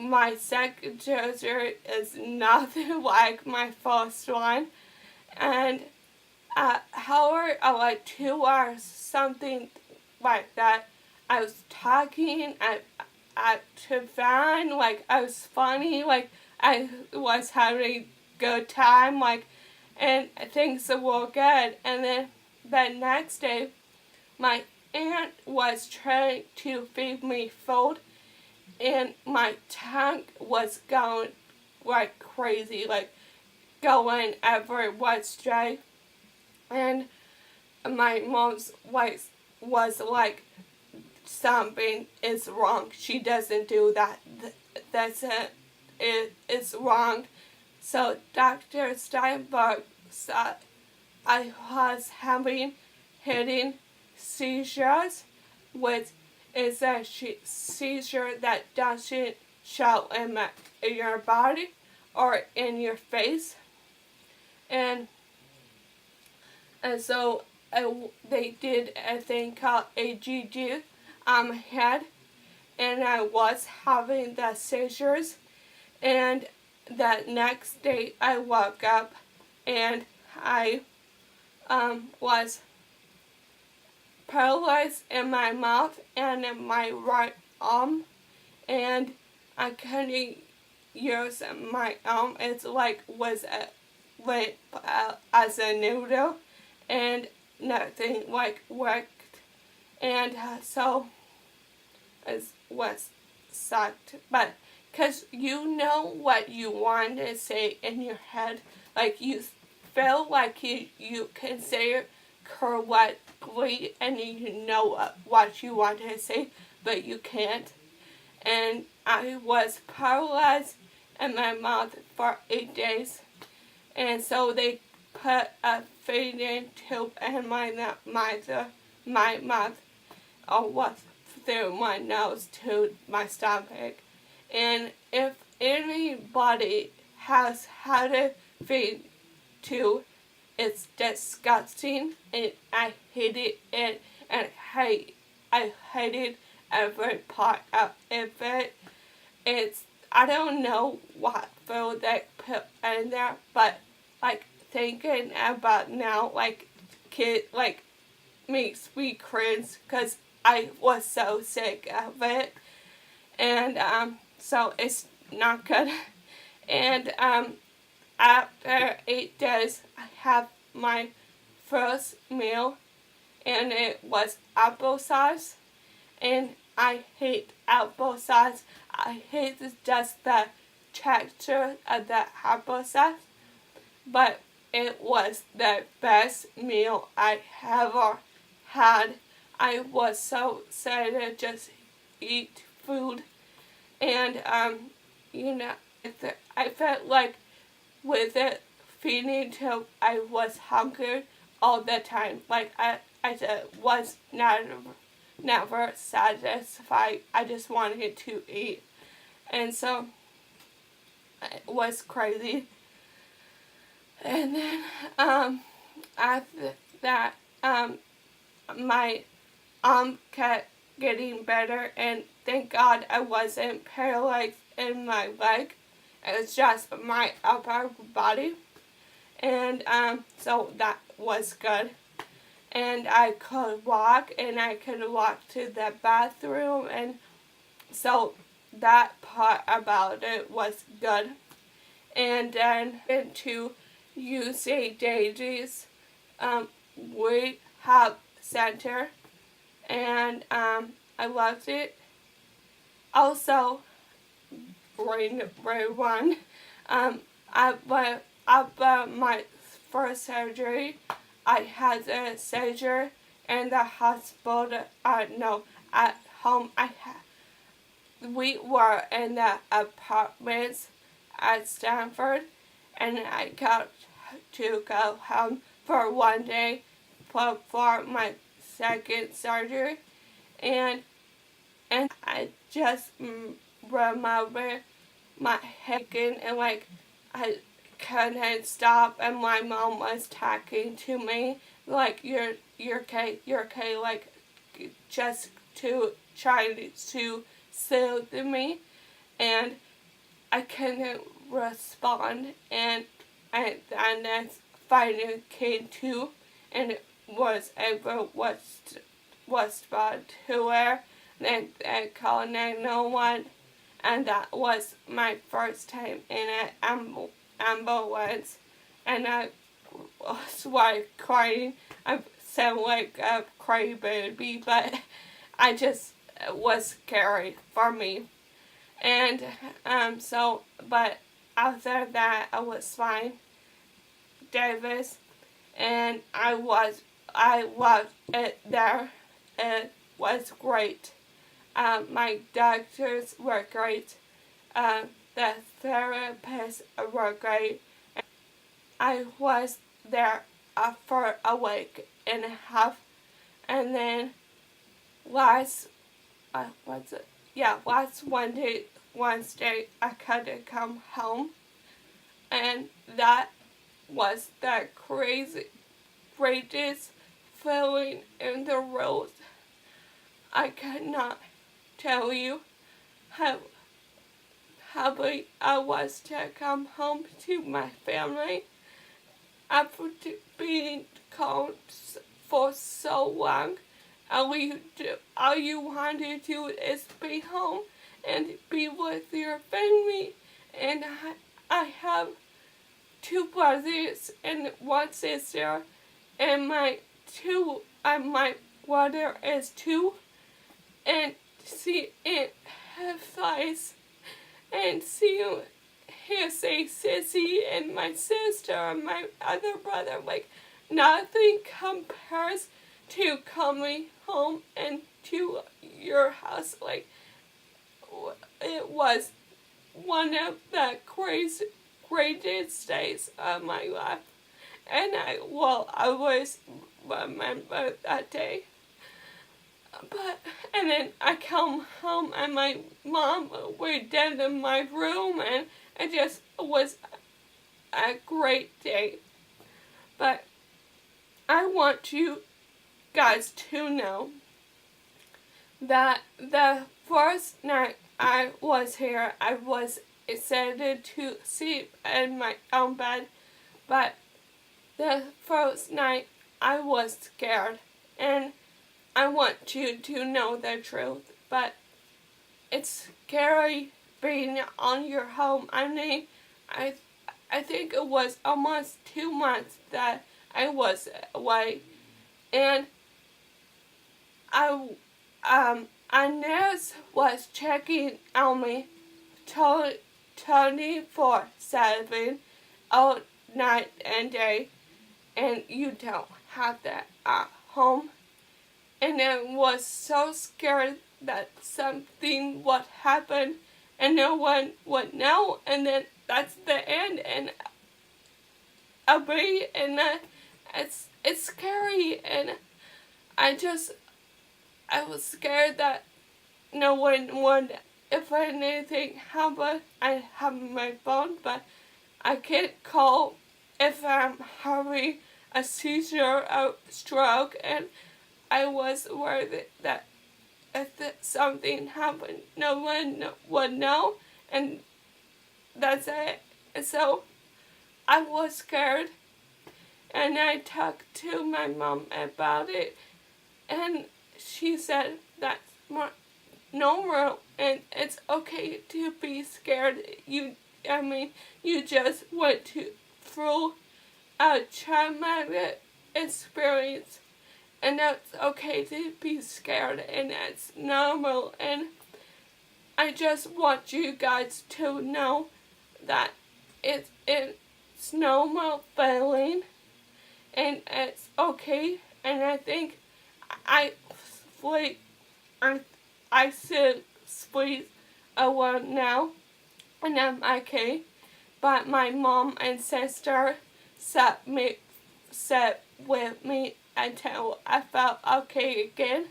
my second surgery is nothing like my first one. And however, like 2 hours, something like that, I was talking to Van, like I was funny, like I was having a good time, like, and things were good. And then the next day, my aunt was trying to feed me food, and my tongue was going like crazy, like going everywhere straight. And my mom's wife was like, something is wrong. She doesn't do that. That's it. It's wrong. So Dr. Steinberg said I was having hidden seizures, which is a seizure that doesn't show in your body or in your face. And so they did a thing called AGG head, and I was having the seizures. And the next day I woke up and I was paralyzed in my mouth and in my right arm, and I couldn't use my arm. It's like was limp as a noodle, and nothing like worked. And so it was sucked. But because you know what you want to say in your head, like you feel like you can say it correctly, and you know what you want to say, but you can't. And I was paralyzed in my mouth for 8 days, and so they put a feeding tube in my mouth, or was through my nose to my stomach. And if anybody has had a feed tube, it's disgusting, and I hated it, and I hated every part of it. I don't know what food they put in there, but like thinking about now, like makes me cringe because I was so sick of it, and so it's not good. And after 8 days, I have my first meal, and it was applesauce, and I hate applesauce. I hate just the texture of the applesauce, but it was the best meal I ever had. I was so excited to just eat food, and I felt like with it feeding till I was hungry all the time. Like I was never satisfied. I just wanted to eat, and so it was crazy. And then after that, my arm kept getting better, and thank God I wasn't paralyzed in my leg. It was just my upper body, and so that was good. And I could walk, and I could walk to the bathroom, and so that part about it was good. And then into UC Daisy's rehab center, and I loved it. Also, Brain one, after my first surgery, I had a seizure in the hospital. No, at home. We were in the apartments at Stanford, and I got to go home for 1 day before my second surgery, and I just remember my head again, and like I couldn't stop, and my mom was talking to me like you're okay, like just to try to soothe me. And I couldn't respond, and that's finally came to, and was able was brought to her, and I called 911, and that was my first time in an ambulance, and I was like crying. I sound like a crybaby, but I just was scary for me. And but after that, I was fine, Davis, and I loved it there. It was great. My doctors were great. The therapists were great. I was there for a week and a half, and then last last Wednesday I couldn't come home, and that was the greatest feeling in the world. I could not tell you how happy I was to come home to my family after being gone for so long. All you want to do is be home and be with your family. And I have two brothers and one sister, and my brother is 2, and see it advice and see him say sissy, and my sister and my other brother, like nothing compares to coming home and to your house. Like, it was one of the greatest days of my life, and I will always remember that day. And then I come home, and my mom was dead in my room, and it just was a great day. But I want you guys to know that the first night I was here, I was excited to sleep in my own bed, but the first night I was scared, and I want you to know the truth, but it's scary being on your home. I mean, I think it was almost 2 months that I was away, and a nurse was checking on me 24/7 all night and day, and you don't have that at home. And I was so scared that something would happen and no one would know, and then that's the end, and I'll be, and it's scary, and I was scared that no one would, if anything happened. I have my phone, but I can't call if I'm having a seizure or stroke, and I was worried that if something happened, no one would know, and that's it. And so I was scared, and I talked to my mom about it, and she said that's normal, and it's okay to be scared. You just went through a traumatic experience, and that's okay to be scared, and that's normal. And I just want you guys to know that it's normal feeling, and it's okay. And I think I should sleep alone now, and I'm okay. But my mom and sister sat with me until I felt okay again.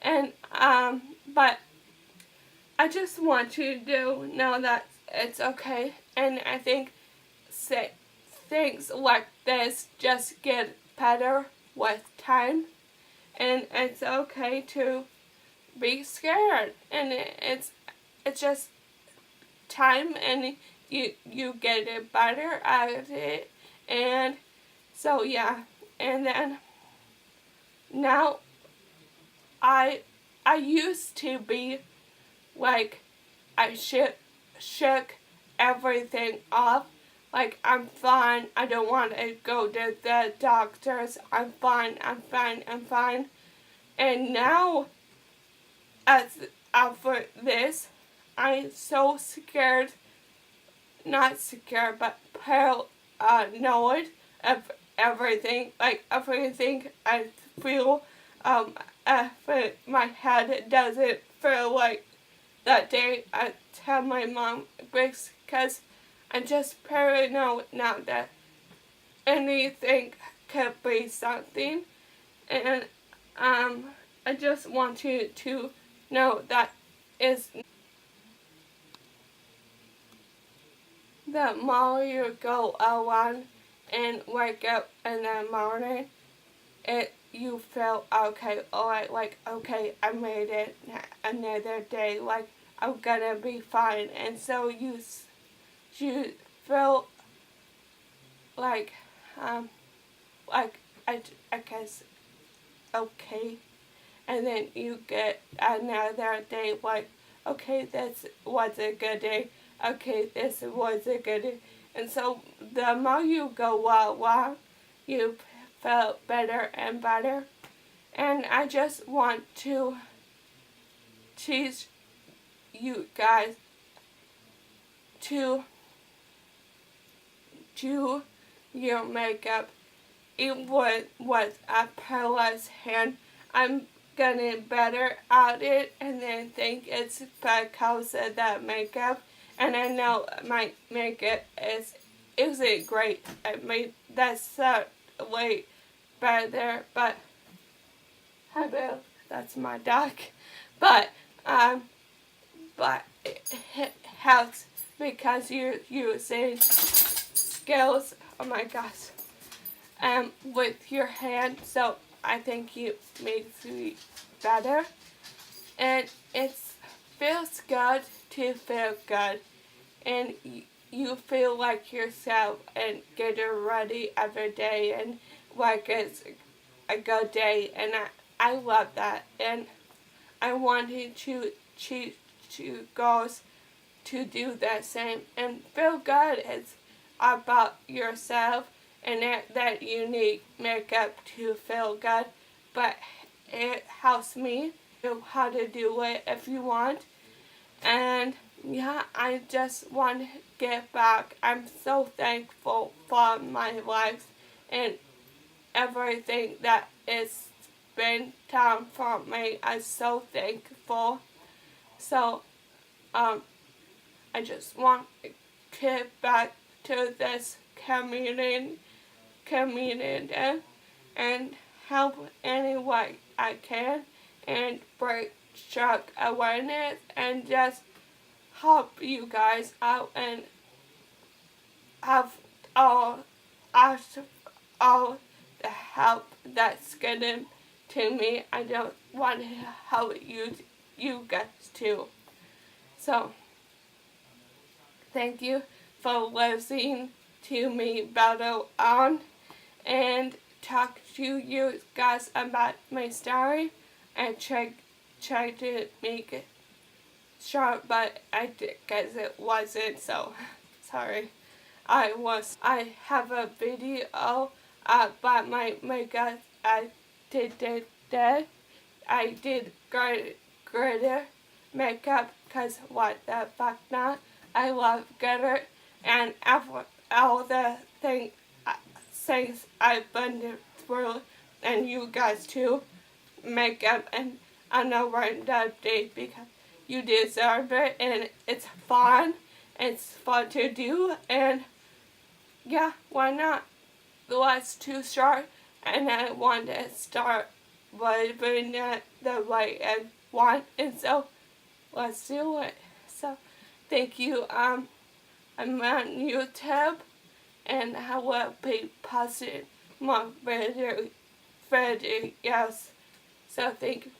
And but I just want you to know that it's okay. And I think things like this just get better with time, and it's okay to be scared, and it's just time, and you get it better at it. And so yeah, and then now I used to be like I shook everything off. Like, I'm fine, I don't want to go to the doctors, I'm fine, I'm fine, I'm fine. And now, as after this, I'm so scared, not scared, but paranoid of everything. Like, everything I feel, if my head doesn't feel like that day, I tell my mom, because I'm just paranoid now that anything could be something. And I just want you to know that is the more you go around and wake up in the morning, you feel okay, alright, like, okay, I made it another day, like, I'm gonna be fine. And so you feel like, I guess, okay. And then you get another day, like, okay, this was a good day, okay, this was a good day. And so the more you go along, you feel better and better. And I just want to teach you guys to do your makeup even with a pearless hand. I'm getting better at it, and I think it's because of the makeup. And I know my makeup isn't great. I mean, that's way better, but hello, that's my dog. But it helps because you're using skills. Oh my gosh. With your hand, so I think it makes me better, and it feels good to feel good, and you feel like yourself and get ready every day, and like it's a good day, and I love that, and I wanted to teach you girls to do the same and feel good. It's about yourself, and that you need makeup to feel good, but it helps me know how to do it if you want. And yeah, I just want to give back. I'm so thankful for my life and everything that is been done for me. I'm so thankful. So I just want to give back to this community and help any way I can, and bring drug awareness, and just help you guys out, and have all the help that's given to me. I don't want to help you guys too. So thank you for listening to me battle on and talk to you guys about my story. I tried to make it short, but I did, because it wasn't, so sorry. I have a video about my makeup. I did that. I did glitter makeup, because what the fuck not? I love glitter, and all the things I've been through, and you guys too, makeup, and I know right that day, because you deserve it, and it's fun. It's fun to do, and yeah, why not? The last too short, and I want to start living it the way I want, and so let's do it. So thank you. I'm on YouTube, and I will be posting more videos. So thank you